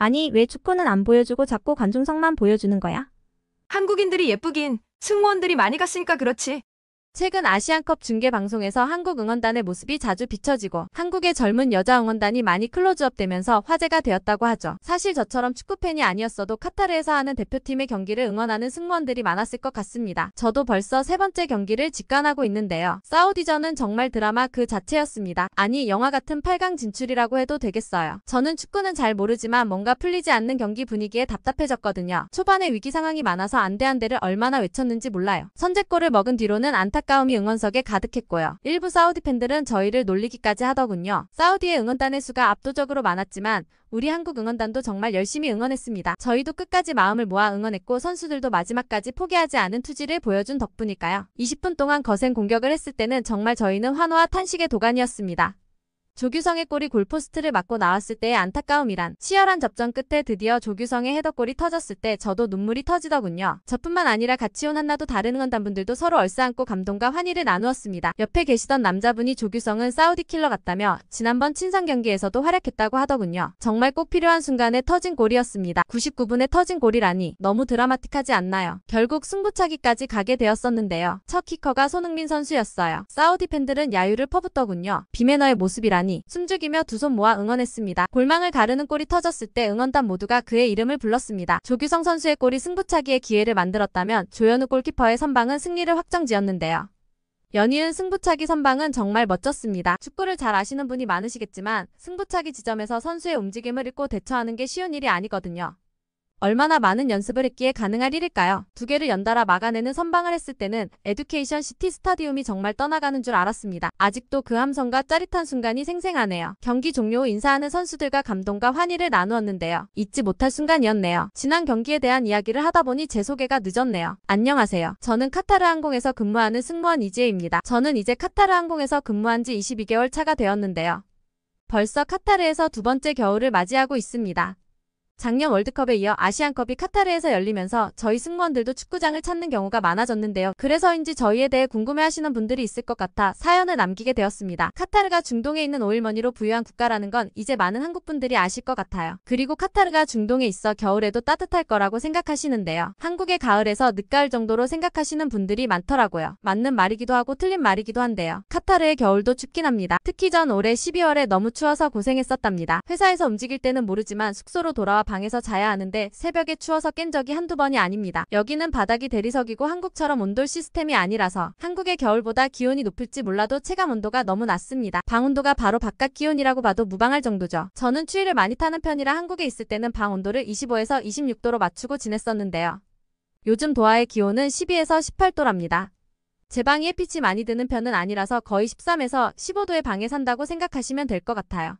아니, 왜 축구는 안 보여주고 자꾸 관중석만 보여주는 거야? 한국인들이 예쁘긴 승무원들이 많이 갔으니까 그렇지. 최근 아시안컵 중계방송에서 한국 응원단의 모습이 자주 비춰지고 한국의 젊은 여자 응원단이 많이 클로즈업되면서 화제가 되었다고 하죠. 사실 저처럼 축구팬이 아니었어도 카타르에서 하는 대표팀의 경기를 응원하는 승무원들이 많았을 것 같습니다. 저도 벌써 세 번째 경기를 직관하고 있는데요. 사우디전은 정말 드라마 그 자체였습니다. 아니, 영화 같은 8강 진출이라고 해도 되겠어요. 저는 축구는 잘 모르지만 뭔가 풀리지 않는 경기 분위기에 답답해졌거든요. 초반에 위기 상황이 많아서 안돼를 얼마나 외쳤는지 몰라요. 선제골을 먹은 뒤로는 안타까움이 응원석에 가득했고요. 일부 사우디 팬들은 저희를 놀리기까지 하더군요. 사우디의 응원단의 수가 압도적으로 많았지만 우리 한국 응원단도 정말 열심히 응원했습니다. 저희도 끝까지 마음을 모아 응원했고 선수들도 마지막까지 포기하지 않은 투지를 보여준 덕분일까요? 20분 동안 거센 공격을 했을 때는 정말 저희는 환호와 탄식의 도가니였습니다. 조규성의 골이 골포스트를 맞고 나왔을 때의 안타까움이란, 치열한 접전 끝에 드디어 조규성의 헤더골이 터졌을 때 저도 눈물이 터지더군요. 저뿐만 아니라 같이 온 한나도 다른 응원단분들도 서로 얼싸안고 감동과 환희를 나누었습니다. 옆에 계시던 남자분이 조규성은 사우디 킬러 같다며 지난번 친선 경기에서도 활약했다고 하더군요. 정말 꼭 필요한 순간에 터진 골이었습니다. 99분에 터진 골이라니 너무 드라마틱하지 않나요? 결국 승부차기까지 가게 되었었는데요. 첫 키커가 손흥민 선수였어요. 사우디 팬들은 야유를 퍼붓더군요. 비매너의 모습이라니 숨죽이며 두 손 모아 응원했습니다. 골망을 가르는 골이 터졌을 때 응원단 모두가 그의 이름을 불렀습니다. 조규성 선수의 골이 승부차기의 기회를 만들었다면 조현우 골키퍼의 선방은 승리를 확정지었는데요. 연이은 승부차기 선방은 정말 멋졌습니다. 축구를 잘 아시는 분이 많으시겠지만 승부차기 지점에서 선수의 움직임을 읽고 대처하는 게 쉬운 일이 아니거든요. 얼마나 많은 연습을 했기에 가능할 일일까요? 두 개를 연달아 막아내는 선방을 했을 때는 에듀케이션 시티 스타디움이 정말 떠나가는 줄 알았습니다. 아직도 그 함성과 짜릿한 순간이 생생하네요. 경기 종료 후 인사하는 선수들과 감동과 환희를 나누었는데요. 잊지 못할 순간이었네요. 지난 경기에 대한 이야기를 하다 보니 제 소개가 늦었네요. 안녕하세요. 저는 카타르 항공에서 근무하는 승무원 이지혜입니다. 저는 이제 카타르 항공에서 근무한 지 22개월 차가 되었는데요. 벌써 카타르에서 두 번째 겨울을 맞이하고 있습니다. 작년 월드컵에 이어 아시안컵이 카타르에서 열리면서 저희 승무원들도 축구장을 찾는 경우가 많아졌는데요. 그래서인지 저희에 대해 궁금해하시는 분들이 있을 것 같아 사연을 남기게 되었습니다. 카타르가 중동에 있는 오일머니로 부유한 국가라는 건 이제 많은 한국분들이 아실 것 같아요. 그리고 카타르가 중동에 있어 겨울에도 따뜻할 거라고 생각하시는데요. 한국의 가을에서 늦가을 정도로 생각하시는 분들이 많더라고요. 맞는 말이기도 하고 틀린 말이기도 한데요. 카타르의 겨울도 춥긴 합니다. 특히 전 올해 12월에 너무 추워서 고생했었답니다. 회사에서 움직일 때는 모르지만 숙소로 돌아와 방에서 자야 하는데 새벽에 추워서 깬 적이 한두 번이 아닙니다. 여기는 바닥이 대리석이고 한국처럼 온돌 시스템이 아니라서 한국의 겨울보다 기온이 높을지 몰라도 체감 온도가 너무 낮습니다. 방 온도가 바로 바깥 기온이라고 봐도 무방할 정도죠. 저는 추위를 많이 타는 편이라 한국에 있을 때는 방 온도를 25에서 26도로 맞추고 지냈었는데요. 요즘 도하의 기온은 12에서 18도랍니다. 제 방이 햇빛이 많이 드는 편은 아니라서 거의 13에서 15도의 방에 산다고 생각하시면 될 것 같아요.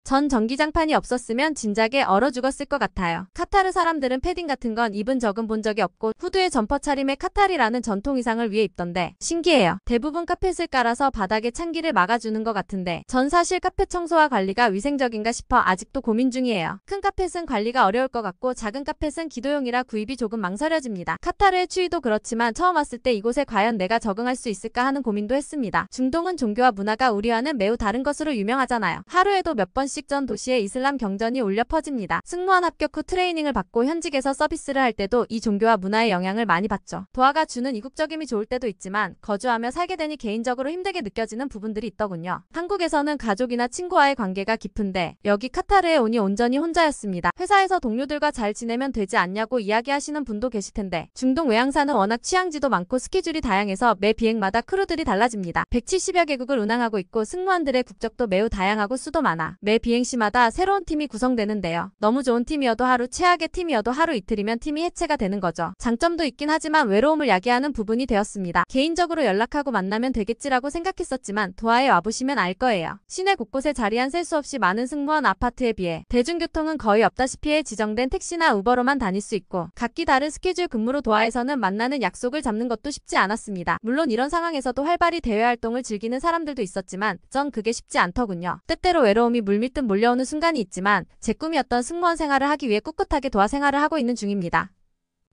전 전기장판이 없었으면 진작에 얼어 죽었을 것 같아요. 카타르 사람들은 패딩 같은 건 입은 적은 본 적이 없고 후드에 점퍼 차림에 카타리라는 전통 의상을 위에 입던데 신기해요. 대부분 카펫을 깔아서 바닥에 찬기를 막아주는 것 같은데 전 사실 카펫 청소와 관리가 위생적인가 싶어 아직도 고민 중이에요. 큰 카펫은 관리가 어려울 것 같고 작은 카펫은 기도용이라 구입이 조금 망설여집니다. 카타르의 추위도 그렇지만 처음 왔을 때 이곳에 과연 내가 적응할 수 있을까 하는 고민도 했습니다. 중동은 종교와 문화가 우리와는 매우 다른 것으로 유명하잖아요. 하루에도 몇 번씩 전 도시에 이슬람 경전이 울려 퍼집니다. 승무원 합격 후 트레이닝을 받고 현직에서 서비스를 할 때도 이 종교와 문화의 영향을 많이 받죠. 도하가 주는 이국적임이 좋을 때도 있지만 거주하며 살게 되니 개인적으로 힘들게 느껴지는 부분들이 있더군요. 한국에서는 가족이나 친구와의 관계가 깊은데 여기 카타르에 오니 온전히 혼자였습니다. 회사에서 동료들과 잘 지내면 되지 않냐고 이야기하시는 분도 계실 텐데 중동 외항사는 워낙 취향지도 많고 스케줄이 다양해서 매 비행마다 크루들이 달라집니다. 170여 개국을 운항하고 있고 승무원들의 국적도 매우 다양하고 수도 많아 매 비행시마다 새로운 팀이 구성되는데요. 너무 좋은 팀이어도 하루, 최악의 팀이어도 하루 이틀이면 팀이 해체가 되는 거죠. 장점도 있긴 하지만 외로움을 야기하는 부분이 되었습니다. 개인적으로 연락하고 만나면 되겠지라고 생각했었지만 도하에 와보시면 알 거예요. 시내 곳곳에 자리한 셀 수 없이 많은 승무원 아파트에 비해 대중교통은 거의 없다시피 해 지정된 택시나 우버로만 다닐 수 있고 각기 다른 스케줄 근무로 도하에서는 만나는 약속을 잡는 것도 쉽지 않았습니다. 물론 이런 상황에서도 활발히 대외 활동을 즐기는 사람들도 있었지만 전 그게 쉽지 않더군요. 때때로 외로움이 물밀듯 몰려오는 순간이 있지만 제 꿈이었던 승무원 생활을 하기 위해 꿋꿋하게 도하 생활을 하고 있는 중입니다.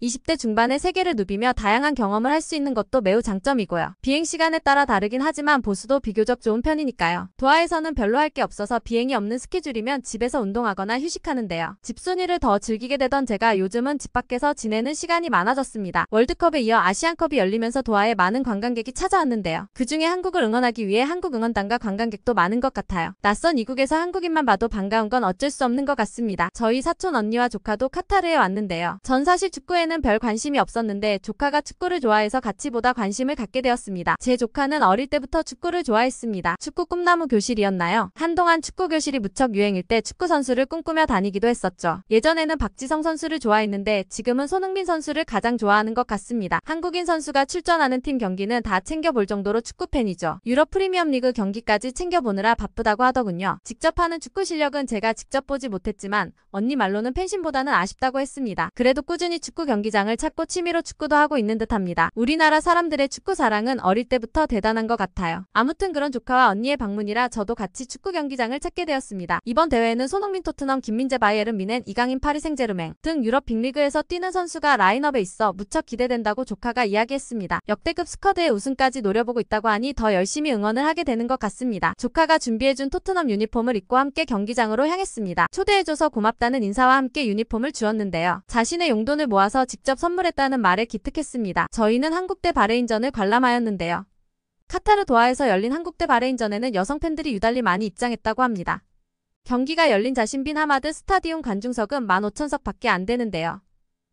20대 중반에 세계를 누비며 다양한 경험을 할 수 있는 것도 매우 장점이고요. 비행 시간에 따라 다르긴 하지만 보수도 비교적 좋은 편이니까요. 도하에서는 별로 할 게 없어서 비행이 없는 스케줄이면 집에서 운동하거나 휴식하는데요. 집순이를 더 즐기게 되던 제가 요즘은 집 밖에서 지내는 시간이 많아졌습니다. 월드컵에 이어 아시안컵이 열리면서 도하에 많은 관광객이 찾아왔는데요. 그중에 한국을 응원하기 위해 한국 응원단과 관광객도 많은 것 같아요. 낯선 이국에서 한국인만 봐도 반가운 건 어쩔 수 없는 것 같습니다. 저희 사촌 언니와 조카도 카타르에 왔는데요. 전 사실 축구에는 별 관심이 없었는데 조카가 축구를 좋아해서 같이 보다 관심을 갖게 되었습니다. 제 조카는 어릴 때부터 축구를 좋아했습니다. 축구 꿈나무 교실이었나요? 한동안 축구 교실이 무척 유행일 때 축구 선수를 꿈꾸며 다니기도 했었죠. 예전에는 박지성 선수를 좋아했는데 지금은 손흥민 선수를 가장 좋아하는 것 같습니다. 한국인 선수가 출전하는 팀 경기는 다 챙겨볼 정도로 축구팬이죠. 유럽 프리미엄리그 경기까지 챙겨보느라 바쁘다고 하더군요. 직접 하는 축구 실력은 제가 직접 보지 못했지만 언니 말로는 팬심보다는 아쉽다고 했습니다. 그래도 꾸준히 축구 경기장을 찾고 취미로 축구도 하고 있는 듯합니다. 우리나라 사람들의 축구 사랑은 어릴 때부터 대단한 것 같아요. 아무튼 그런 조카와 언니의 방문이라 저도 같이 축구 경기장을 찾게 되었습니다. 이번 대회에는 손흥민 토트넘, 김민재 바이에른 뮌헨, 이강인 파리 생제르맹 등 유럽 빅리그에서 뛰는 선수가 라인업에 있어 무척 기대된다고 조카가 이야기했습니다. 역대급 스쿼드의 우승까지 노려보고 있다고 하니 더 열심히 응원을 하게 되는 것 같습니다. 조카가 준비해준 토트넘 유니폼을 입고 함께 경기장으로 향했습니다. 초대해줘서 고맙다는 인사와 함께 유니폼을 주었는데요. 자신의 용돈을 모아서 직접 선물했다는 말에 기특했습니다. 저희는 한국 대 바레인전을 관람하였는데요. 카타르 도하에서 열린 한국 대 바레인전에는 여성 팬들이 유달리 많이 입장했다고 합니다. 경기가 열린 자신 빈 하마드 스타디움 관중석은 15,000석 밖에 안 되는데요.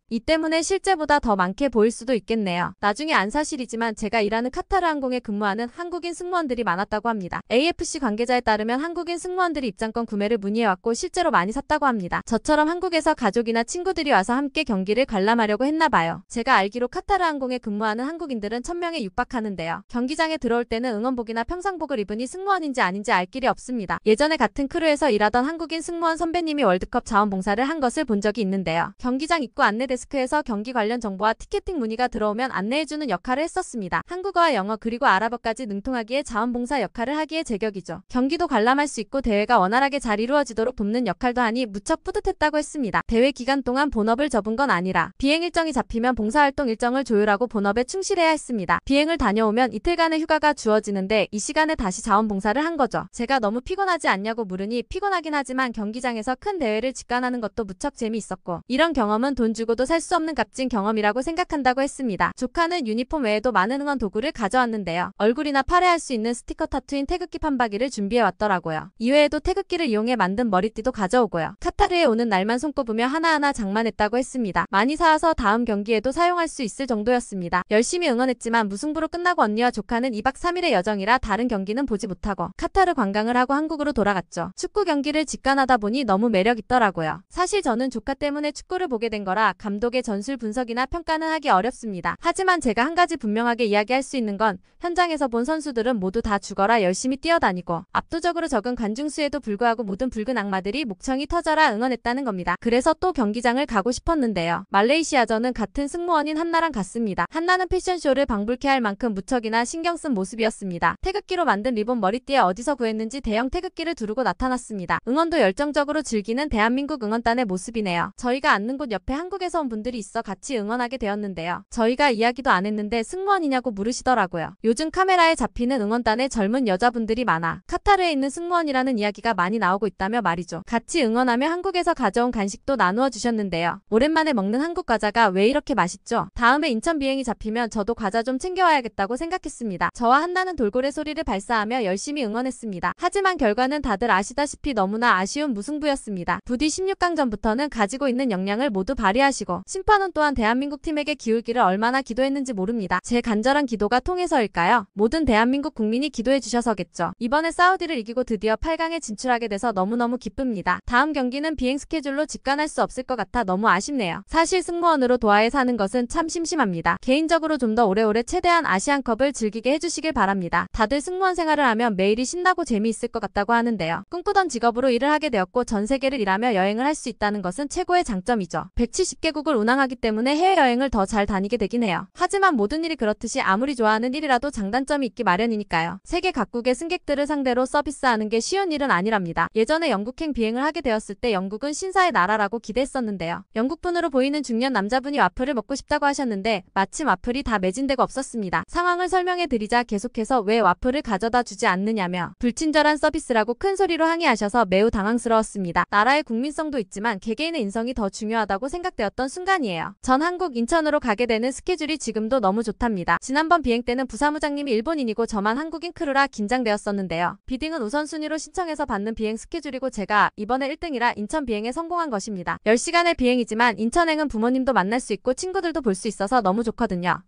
이 때문에 실제보다 더 많게 보일 수도 있겠네요. 나중에 안 사실이지만 제가 일하는 카타르 항공에 근무하는 한국인 승무원들이 많았다고 합니다. AFC 관계자에 따르면 한국인 승무원들이 입장권 구매를 문의해왔고 실제로 많이 샀다고 합니다. 저처럼 한국에서 가족이나 친구들이 와서 함께 경기를 관람하려고 했나봐요. 제가 알기로 카타르 항공에 근무하는 한국인들은 1000명에 육박하는데요. 경기장에 들어올 때는 응원복이나 평상복을 입으니 승무원인지 아닌지 알 길이 없습니다. 예전에 같은 크루에서 일하던 한국인 승무원 선배님이 월드컵 자원봉사를 한 것을 본 적이 있는데요. 경기장 입구 안내 데스크에서 경기 관련 정보와 티켓팅 문의가 들어오면 안내해주는 역할을 했었습니다. 한국어와 영어 그리고 아랍어까지 능통하기에 자원봉사 역할을 하기에 제격이죠. 경기도 관람할 수 있고 대회가 원활하게 잘 이루어지도록 돕는 역할도 하니 무척 뿌듯했다고 했습니다. 대회 기간 동안 본업을 접은 건 아니라 비행 일정이 잡히면 봉사활동 일정을 조율하고 본업에 충실해야 했습니다. 비행을 다녀오면 이틀간의 휴가가 주어지는데 이 시간에 다시 자원봉사를 한 거죠. 제가 너무 피곤하지 않냐고 물으니 피곤하긴 하지만 경기장에서 큰 대회를 직관하는 것도 무척 재미있었고 이런 경험은 돈 주고도 살 수 없는 값진 경험이라고 생각한다고 했습니다. 조카는 유니폼 외에도 많은 응원 도구를 가져왔는데요. 얼굴이나 팔에 할 수 있는 스티커 타투인 태극기 판박이를 준비해 왔더라고요. 이외에도 태극기를 이용해 만든 머리띠도 가져오고요. 카타르에 오는 날만 손꼽으며 하나하나 장만했다고 했습니다. 많이 사와서 다음 경기에도 사용할 수 있을 정도였습니다. 열심히 응원했지만 무승부로 끝나고 언니와 조카는 2박 3일의 여정이라 다른 경기는 보지 못하고 카타르 관광을 하고 한국으로 돌아갔죠. 축구 경기를 직관하다 보니 너무 매력있더라고요. 사실 저는 조카 때문에 축구를 보게 된 거라 감독의 전술 분석이나 평가는 하기 어렵습니다. 하지만 제가 한 가지 분명하게 이야기할 수 있는 건 현장에서 본 선수들은 모두 다 죽어라 열심히 뛰어다니고 압도적으로 적은 관중수에도 불구하고 모든 붉은 악마들이 목청이 터져라 응원했다는 겁니다. 그래서 또 경기장을 가고 싶었는데요. 말레이시아전은 같은 승무원인 한나랑 갔습니다. 한나는 패션쇼를 방불케 할 만큼 무척이나 신경 쓴 모습이었습니다. 태극기로 만든 리본 머리띠에 어디서 구했는지 대형 태극기를 두르고 나타났습니다. 응원도 열정적으로 즐기는 대한민국 응원단의 모습이네요. 저희가 앉는 곳 옆에 한국에서 온 분들이 있어 같이 응원하게 되었는데요. 저희가 이야기도 안 했는데 승무원이냐고 물으시더라고요. 요즘 카메라에 잡히는 응원단에 젊은 여자분들이 많아 카타르에 있는 승무원이라는 이야기가 많이 나오고 있다며 말이죠. 같이 응원하며 한국에서 가져온 간식도 나누어 주셨는데요. 오랜만에 먹는 한국 과자가 왜 이렇게 맛있죠? 다음에 인천 비행이 잡히면 저도 과자 좀 챙겨와야겠다고 생각했습니다. 저와 한나는 돌고래 소리를 발사하며 열심히 응원했습니다. 하지만 결과는 다들 아시다시피 너무나 아쉬운 무승부였습니다. 부디 16강전부터는 가지고 있는 역량을 모두 발휘하시고 심판은 또한 대한민국 팀에게 기울기를 얼마나 기도했는지 모릅니다. 제 간절한 기도가 통해서일까요? 모든 대한민국 국민이 기도해 주셔서겠죠. 이번에 사우디를 이기고 드디어 8강에 진출하게 돼서 너무너무 기쁩니다. 다음 경기는 비행 스케줄로 직관할 수 없을 것 같아 너무 아쉽네요. 사실 승무원으로 도하에 사는 것은 참 심심합니다. 개인적으로 좀 더 오래오래 최대한 아시안컵을 즐기게 해주시길 바랍니다. 다들 승무원 생활을 하면 매일이 신나고 재미있을 것 같다고 하는데요. 꿈꾸던 직업으로 일을 하게 되었고 전 세계를 일하며 여행을 할 수 있다는 것은 최고의 장점이죠. 170개국 국제국을 운항하기 때문에 해외여행을 더 잘 다니게 되긴 해요. 하지만 모든 일이 그렇듯이 아무리 좋아하는 일이라도 장단점이 있기 마련이니까요. 세계 각국의 승객들을 상대로 서비스하는 게 쉬운 일은 아니랍니다. 예전에 영국행 비행을 하게 되었을 때 영국은 신사의 나라라고 기대했었는데요. 영국분으로 보이는 중년 남자분이 와플을 먹고 싶다고 하셨는데 마침 와플이 다 매진되고 없었습니다. 상황을 설명해 드리자 계속해서 왜 와플을 가져다 주지 않느냐며 불친절한 서비스라고 큰 소리로 항의하셔서 매우 당황스러웠습니다. 나라의 국민성도 있지만 개개인의 인성이 더 중요하다고 생각되었던 순간이에요. 전 한국 인천으로 가게 되는 스케줄이 지금도 너무 좋답니다. 지난번 비행 때는 부사무장님이 일본인이고 저만 한국인 크루라 긴장되었었는데요. 비딩은 우선순위로 신청해서 받는 비행 스케줄이고 제가 이번에 1등이라 인천 비행에 성공한 것입니다. 10시간의 비행이지만 인천행은 부모님도 만날 수 있고 친구들도 볼 수 있어서 너무 좋거든요.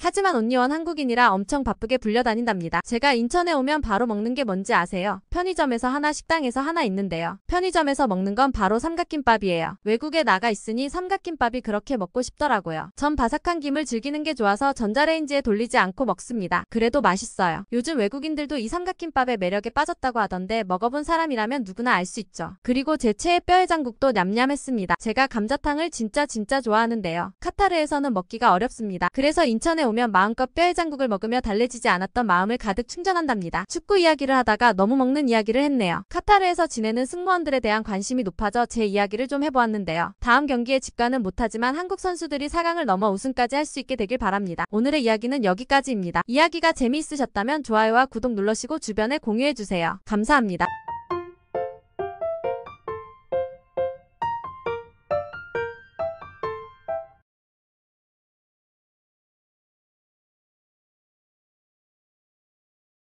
하지만 온리원 한국인이라 엄청 바쁘게 불려다닌답니다. 제가 인천에 오면 바로 먹는 게 뭔지 아세요? 편의점에서 하나 식당에서 하나 있는데요. 편의점에서 먹는 건 바로 삼각김밥이에요. 외국에 나가 있으니 삼각김밥이 그렇게 먹고 싶더라고요. 전 바삭한 김을 즐기는 게 좋아서 전자레인지에 돌리지 않고 먹습니다. 그래도 맛있어요. 요즘 외국인들도 이 삼각김밥의 매력에 빠졌다고 하던데 먹어본 사람이라면 누구나 알 수 있죠. 그리고 제 최애 뼈해장국도 냠냠했습니다. 제가 감자탕을 진짜 좋아하는데요. 카타르에서는 먹기가 어렵습니다. 그래서 인천에 오면 마음껏 뼈해장국을 먹으며 달래지지 않았던 마음을 가득 충전한답니다. 축구 이야기를 하다가 너무 먹는 이야기를 했네요. 카타르에서 지내는 승무원들에 대한 관심이 높아져 제 이야기를 좀 해보았는데요. 다음 경기에 집가는 못하지만 한국 선수들이 4강을 넘어 우승까지 할 수 있게 되길 바랍니다. 오늘의 이야기는 여기까지입니다. 이야기가 재미있으셨다면 좋아요와 구독 눌러시고 주변에 공유해주세요. 감사합니다.